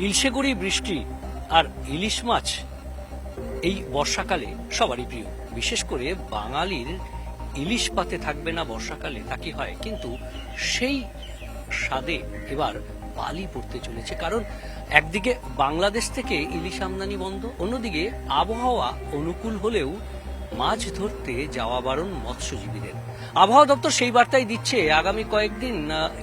ইলশেগুড়ি বৃষ্টি আর ইলিশ মাছ এই বর্ষাকালে সবারই প্রিয়। বিশেষ করে বাঙালির ইলিশ পাতে থাকবে না বর্ষাকালে তা কি হয়, কিন্তু সেই স্বাদে এবার বালি পড়তে চলেছে। কারণ একদিকে বাংলাদেশ থেকে ইলিশ আমদানি বন্ধ, অন্যদিকে আবহাওয়া অনুকূল হলেও মাছ ধরতে যাওয়া বারণ মৎস্যজীবীদের। আবহাওয়া দপ্তর সেই বার্তাই দিচ্ছে, আগামী কয়েকদিন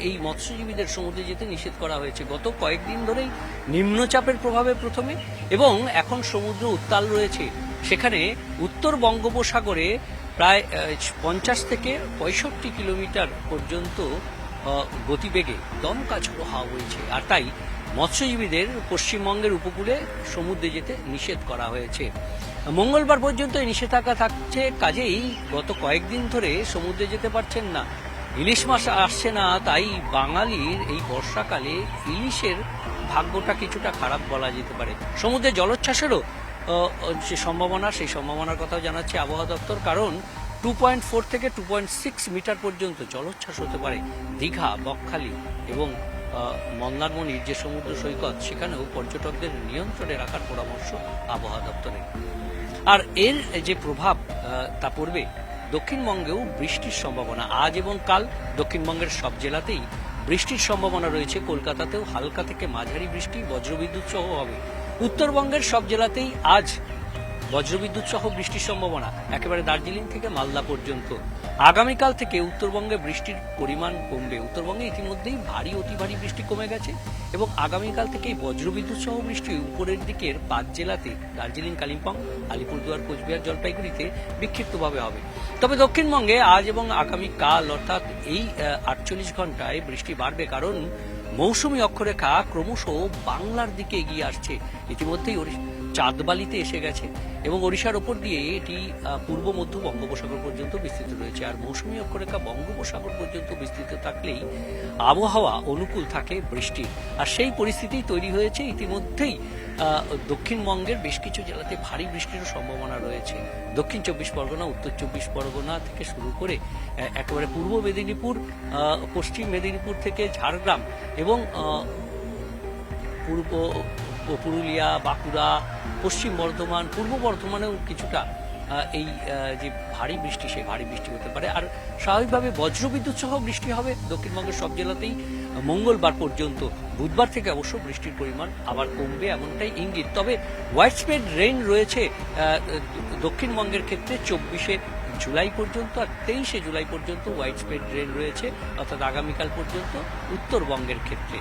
এই মৎস্যজীবীদের সমুদ্রে যেতে নিষেধ করা হয়েছে। গত কয়েকদিন ধরেই নিম্নচাপের প্রভাবে প্রথমে এবং এখন সমুদ্র উত্তাল রয়েছে। সেখানে উত্তর বঙ্গোপসাগরে প্রায় 50 থেকে 65 কিলোমিটার পর্যন্ত গতিবেগে দমকা ঝোড়ো হাওয়া বইছে। আর তাই মৎস্যজীবীদের পশ্চিমবঙ্গের উপকূলে সমুদ্রে যেতে নিষেধ করা হয়েছে। মঙ্গলবার পর্যন্ত এই নিষেধাজ্ঞা থাকছে, কাজেই গত কয়েকদিন ধরে সমুদ্রে যেতে পারছেন না, ইলিশ মাছ আসছে না। তাই বাঙালির এই বর্ষাকালে ইলিশের ভাগ্যটা কিছুটা খারাপ বলা যেতে পারে। সমুদ্রে জলোচ্ছ্বাসেরও যে সম্ভাবনা, সেই সম্ভাবনার কথাও জানাচ্ছে আবহাওয়া দপ্তর। কারণ 2.4 থেকে 2.6 মিটার পর্যন্ত জলোচ্ছ্বাস হতে পারে দীঘা, বকখালি এবং মন্দারমণির যে সমুদ্র সৈকত, সেখানেও পর্যটকদের নিয়ন্ত্রণে রাখার পরামর্শ আবহাওয়া দপ্তরের। আর এর যে প্রভাব তা পড়বে দক্ষিণবঙ্গেও বৃষ্টির সম্ভাবনা। আজ এবং কাল দক্ষিণবঙ্গের সব জেলাতেই বৃষ্টির সম্ভাবনা রয়েছে। কলকাতাতেও হালকা থেকে মাঝারি বৃষ্টি, বজ্রবিদ্যুৎ সহ হবে। উত্তরবঙ্গের সব জেলাতেই আজ বজ্রবিদ্যুৎ সহ বৃষ্টির সম্ভাবনা, একেবারে দার্জিলিং থেকে মালদা পর্যন্ত। আগামীকাল থেকে উত্তরবঙ্গে বৃষ্টির পরিমাণ কমবে। উত্তরবঙ্গে ইতিমধ্যেই ভারী অতি ভারী বৃষ্টি কমে গেছে এবং আগামীকাল থেকেই বজ্রবিদ্যুৎ সহ বৃষ্টি উপরের দিকের 5 জেলাতে, দার্জিলিং, কালিম্পং, আলিপুরদুয়ার, কোচবিহার, জলপাইগুড়িতে বিক্ষিপ্তভাবে হবে। তবে দক্ষিণবঙ্গে আজ এবং আগামীকাল অর্থাৎ এই 48 ঘন্টায় বৃষ্টি বাড়বে, কারণ মৌসুমী অক্ষরেখা ক্রমশ বাংলার দিকে এগিয়ে আসছে। ইতিমধ্যেই চাঁদবালিতে এসে গেছে এবং ওড়িশার ওপর দিয়ে এটি পূর্ব মধ্য বঙ্গোপসাগর পর্যন্ত বিস্তৃত রয়েছে। আর মৌসুমী অক্ষরেখা বঙ্গোপসাগর পর্যন্ত বিস্তৃত থাকলেই আবহাওয়া অনুকূল থাকে বৃষ্টির। আর সেই পরিস্থিতি তৈরি হয়েছে। ইতিমধ্যেই দক্ষিণবঙ্গের বেশ কিছু জেলাতে ভারী বৃষ্টিরও সম্ভাবনা রয়েছে। দক্ষিণ 24 পরগনা, উত্তর 24 পরগনা থেকে শুরু করে একেবারে পূর্ব মেদিনীপুর, পশ্চিম মেদিনীপুর থেকে ঝাড়গ্রাম এবং পুরুলিয়া, বাঁকুড়া, পশ্চিম বর্ধমান, পূর্ব বর্ধমানেও কিছুটা এই যে ভারী বৃষ্টি, সেই ভারী বৃষ্টি হতে পারে। আর স্বাভাবিকভাবে বজ্রবিদ্যুৎ সহ বৃষ্টি হবে দক্ষিণবঙ্গের সব জেলাতেই মঙ্গলবার পর্যন্ত। বুধবার থেকে অবশ্য বৃষ্টির পরিমাণ আবার কমবে, এমনটাই ইঙ্গিত। তবে হোয়াইট স্প্রেড রেইন রয়েছে দক্ষিণবঙ্গের ক্ষেত্রে 24 জুলাই পর্যন্ত, আর 23 জুলাই পর্যন্ত হোয়াইট স্প্রেড রেইন রয়েছে, অর্থাৎ আগামীকাল পর্যন্ত উত্তরবঙ্গের ক্ষেত্রে।